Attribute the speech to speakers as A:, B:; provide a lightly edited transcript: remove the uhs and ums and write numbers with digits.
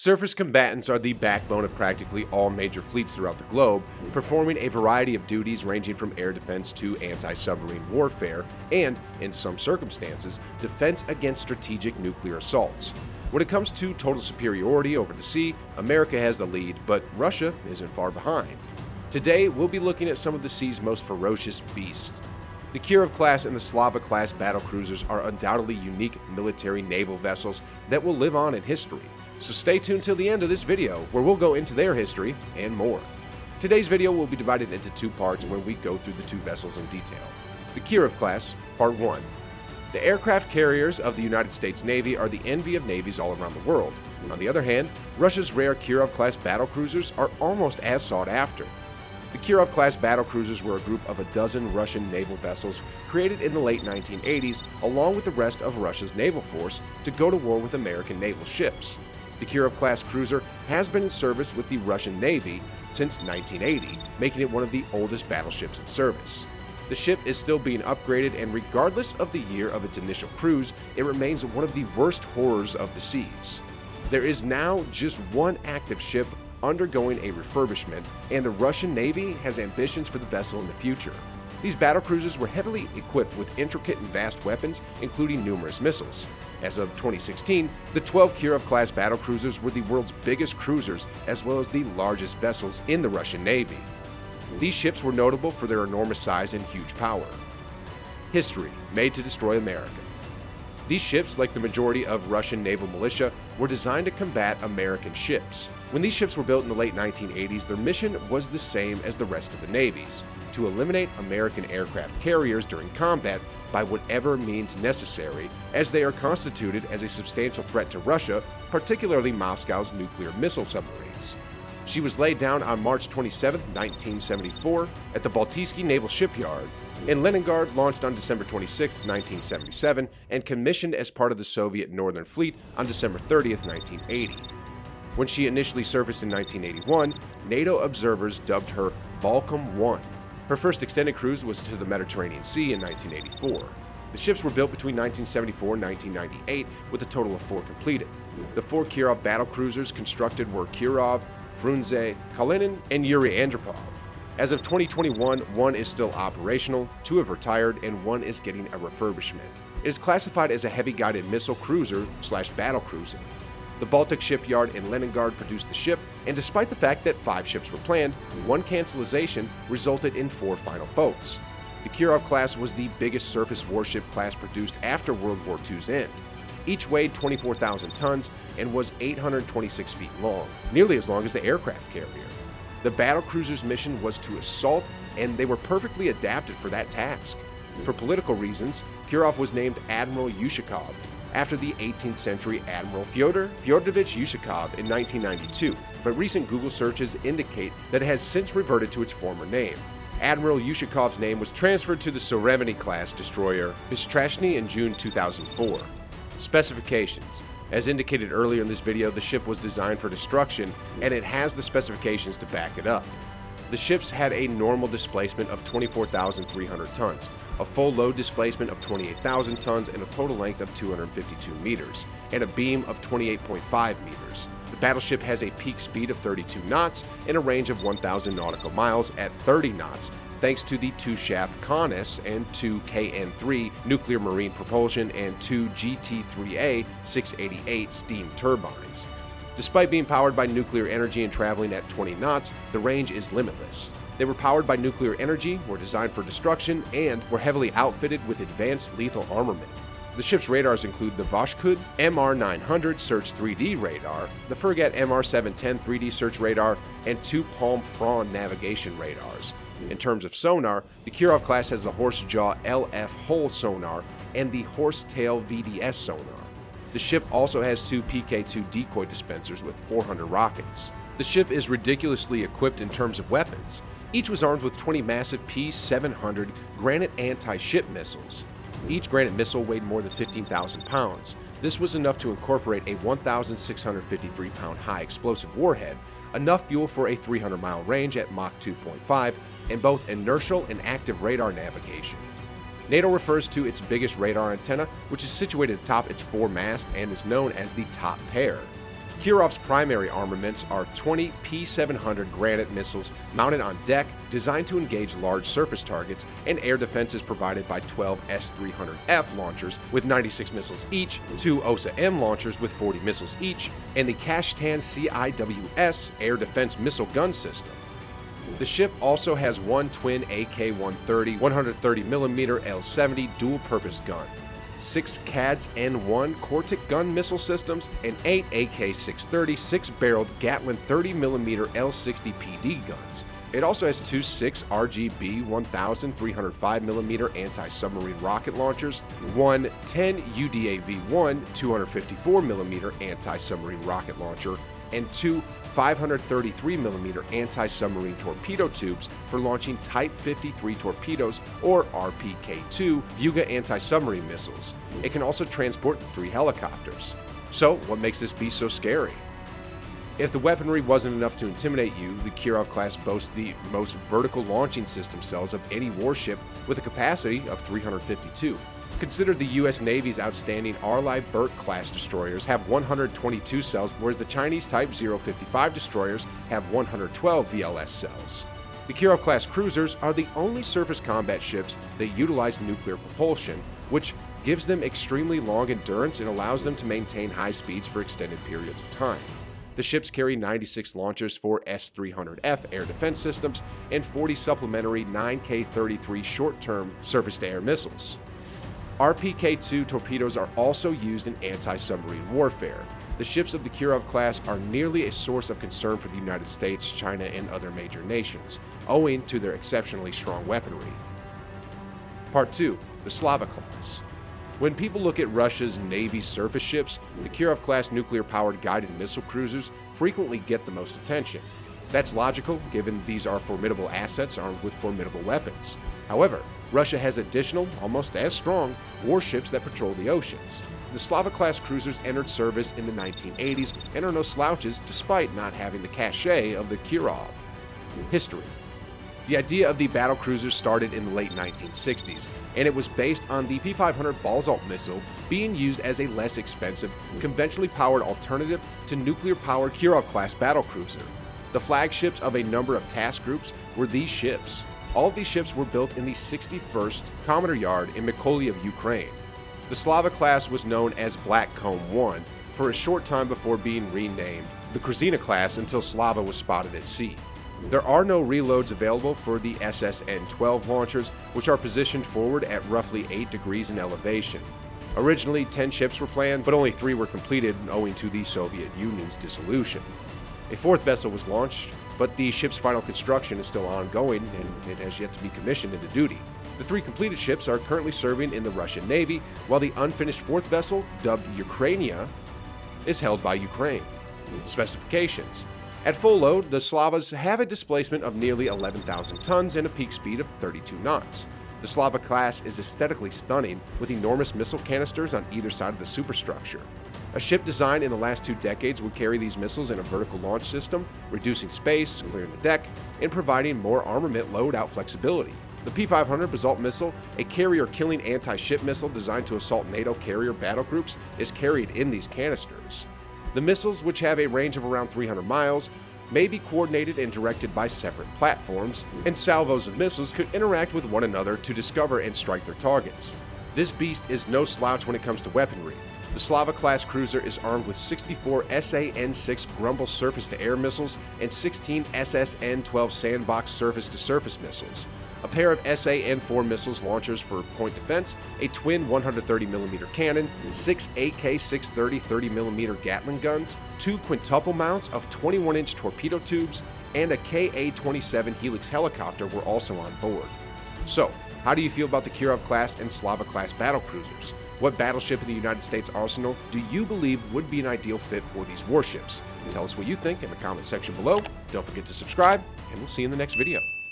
A: Surface combatants are the backbone of practically all major fleets throughout the globe, performing a variety of duties ranging from air defense to anti-submarine warfare and, in some circumstances, defense against strategic nuclear assaults. When it comes to total superiority over the sea, America has the lead, but Russia isn't far behind. Today, we'll be looking at some of the sea's most ferocious beasts. The Kirov-class and the Slava-class battlecruisers are undoubtedly unique military naval vessels that will live on in history. So stay tuned till the end of this video, where we'll go into their history and more. Today's video will be divided into two parts when we go through the two vessels in detail. The Kirov-class, Part 1. The aircraft carriers of the United States Navy are the envy of navies all around the world. On the other hand, Russia's rare Kirov-class battlecruisers are almost as sought after. The Kirov-class battlecruisers were a group of a dozen Russian naval vessels created in the late 1980s along with the rest of Russia's naval force to go to war with American naval ships. The Kirov-class cruiser has been in service with the Russian Navy since 1980, making it one of the oldest battleships in service. The ship is still being upgraded, and regardless of the year of its initial cruise, it remains one of the worst horrors of the seas. There is now just one active ship undergoing a refurbishment, and the Russian Navy has ambitions for the vessel in the future. These battlecruisers were heavily equipped with intricate and vast weapons, including numerous missiles. As of 2016, the 12 Kirov-class battlecruisers were the world's biggest cruisers, as well as the largest vessels in the Russian Navy. These ships were notable for their enormous size and huge power. History: made to destroy America. These ships, like the majority of Russian naval militia, were designed to combat American ships. When these ships were built in the late 1980s, their mission was the same as the rest of the navies: to eliminate American aircraft carriers during combat by whatever means necessary, as they are constituted as a substantial threat to Russia, particularly Moscow's nuclear missile submarines. She was laid down on March 27, 1974, at the Baltijski Naval Shipyard, and Leningrad launched on December 26, 1977, and commissioned as part of the Soviet Northern Fleet on December 30, 1980. When she initially surfaced in 1981, NATO observers dubbed her Balkan 1. Her first extended cruise was to the Mediterranean Sea in 1984. The ships were built between 1974 and 1998, with a total of 4 completed. The 4 Kirov battlecruisers constructed were Kirov, Frunze, Kalinin, and Yuri Andropov. As of 2021, 1 is still operational, 2 have retired, and 1 is getting a refurbishment. It is classified as a heavy guided missile cruiser / battlecruiser. The Baltic shipyard in Leningrad produced the ship, and despite the fact that 5 ships were planned, 1 cancellation resulted in 4 final boats. The Kirov-class was the biggest surface warship class produced after World War II's end. Each weighed 24,000 tons and was 826 feet long, nearly as long as the aircraft carrier. The battlecruiser's mission was to assault, and they were perfectly adapted for that task. For political reasons, Kirov was named Admiral Yushakov, after the 18th century Admiral Fyodor Fyodorovich Yushakov in 1992, but recent Google searches indicate that it has since reverted to its former name. Admiral Yushakov's name was transferred to the Sovereignty-class destroyer Bystrashny in June 2004. Specifications: as indicated earlier in this video, the ship was designed for destruction, and it has the specifications to back it up. The ships had a normal displacement of 24,300 tons, a full load displacement of 28,000 tons, and a total length of 252 meters, and a beam of 28.5 meters. The battleship has a peak speed of 32 knots and a range of 1,000 nautical miles at 30 knots, thanks to the 2-shaft Konus and 2 KN3 nuclear marine propulsion and 2 GT3A 688 steam turbines. Despite being powered by nuclear energy and traveling at 20 knots, the range is limitless. They were powered by nuclear energy, were designed for destruction, and were heavily outfitted with advanced lethal armament. The ship's radars include the Voskhod MR900 Search 3D radar, the Frigate MR710 3D Search radar, and 2 Palm Frond navigation radars. In terms of sonar, the Kirov-class has the Horse Jaw LF Hull sonar and the Horse Tail VDS sonar. The ship also has 2 PK-2 decoy dispensers with 400 rockets. The ship is ridiculously equipped in terms of weapons. Each was armed with 20 massive P-700 Granite anti-ship missiles. Each Granite missile weighed more than 15,000 pounds. This was enough to incorporate a 1,653-pound high explosive warhead, enough fuel for a 300-mile range at Mach 2.5, and both inertial and active radar navigation. NATO refers to its biggest radar antenna, which is situated atop its foremast and is known as the top pair. Kirov's primary armaments are 20 P-700 Granite missiles mounted on deck, designed to engage large surface targets, and air defense is provided by 12 S-300F launchers with 96 missiles each, 2 OSA-M launchers with 40 missiles each, and the Kashtan CIWS air defense missile gun system. The ship also has one twin AK-130 130mm L-70 dual-purpose gun, 6 CADS N1 Cortic gun missile systems, and 8 AK-630 6-barreled Gatlin 30mm L-60 PD guns. It also has 2 6 RGB 1000 305mm anti-submarine rocket launchers, one 10 UDAV-1 254mm anti-submarine rocket launcher, and 2 533mm anti-submarine torpedo tubes for launching Type 53 torpedoes or RPK-2 Vuga anti-submarine missiles. It can also transport 3 helicopters. So, what makes this beast so scary? If the weaponry wasn't enough to intimidate you, the Kirov-class boasts the most vertical launching system cells of any warship with a capacity of 352. Consider the U.S. Navy's outstanding Arleigh-Burke-class destroyers have 122 cells, whereas the Chinese Type 055 destroyers have 112 VLS cells. The Kirov-class cruisers are the only surface combat ships that utilize nuclear propulsion, which gives them extremely long endurance and allows them to maintain high speeds for extended periods of time. The ships carry 96 launchers for S-300F air defense systems and 40 supplementary 9K-33 short-term surface-to-air missiles. RPK-2 torpedoes are also used in anti-submarine warfare. The ships of the Kirov-class are nearly a source of concern for the United States, China, and other major nations, owing to their exceptionally strong weaponry. Part 2. The Slava-class. When people look at Russia's Navy surface ships, the Kirov-class nuclear-powered guided missile cruisers frequently get the most attention. That's logical, given these are formidable assets armed with formidable weapons. However, Russia has additional, almost as strong, warships that patrol the oceans. The Slava-class cruisers entered service in the 1980s and are no slouches despite not having the cachet of the Kirov. History. The idea of the battlecruisers started in the late 1960s, and it was based on the P-500 Balzalt missile being used as a less expensive, conventionally powered alternative to nuclear-powered Kirov-class battlecruiser. The flagships of a number of task groups were these ships. All of these ships were built in the 61st Commodore Yard in Mykolaiv, Ukraine. The Slava-class was known as Black Comb 1 for a short time before being renamed the Krasina-class until Slava was spotted at sea. There are no reloads available for the SSN-12 launchers, which are positioned forward at roughly 8 degrees in elevation. Originally, 10 ships were planned, but only 3 were completed owing to the Soviet Union's dissolution. A 4th vessel was launched, but the ship's final construction is still ongoing and it has yet to be commissioned into duty. The 3 completed ships are currently serving in the Russian Navy, while the unfinished 4th vessel, dubbed Ukrainia, is held by Ukraine. Specifications. At full load, the Slavas have a displacement of nearly 11,000 tons and a peak speed of 32 knots. The Slava-class is aesthetically stunning, with enormous missile canisters on either side of the superstructure. A ship designed in the last 2 decades would carry these missiles in a vertical launch system, reducing space, clearing the deck, and providing more armament load-out flexibility. The P-500 Basalt missile, a carrier-killing anti-ship missile designed to assault NATO carrier battle groups, is carried in these canisters. The missiles, which have a range of around 300 miles, may be coordinated and directed by separate platforms, and salvos of missiles could interact with one another to discover and strike their targets. This beast is no slouch when it comes to weaponry. The Slava-class cruiser is armed with 64 SA-N6 Grumble surface-to-air missiles and 16 SSN-12 Sandbox surface-to-surface missiles, a pair of SA-N4 missiles launchers for point defense, a twin 130mm cannon, 6 AK-630 30mm Gatling guns, 2 quintuple mounts of 21-inch torpedo tubes, and a Ka-27 Helix helicopter were also on board. So, how do you feel about the Kirov-class and Slava-class battlecruisers? What battleship in the United States arsenal do you believe would be an ideal fit for these warships? Tell us what you think in the comment section below. Don't forget to subscribe, and we'll see you in the next video.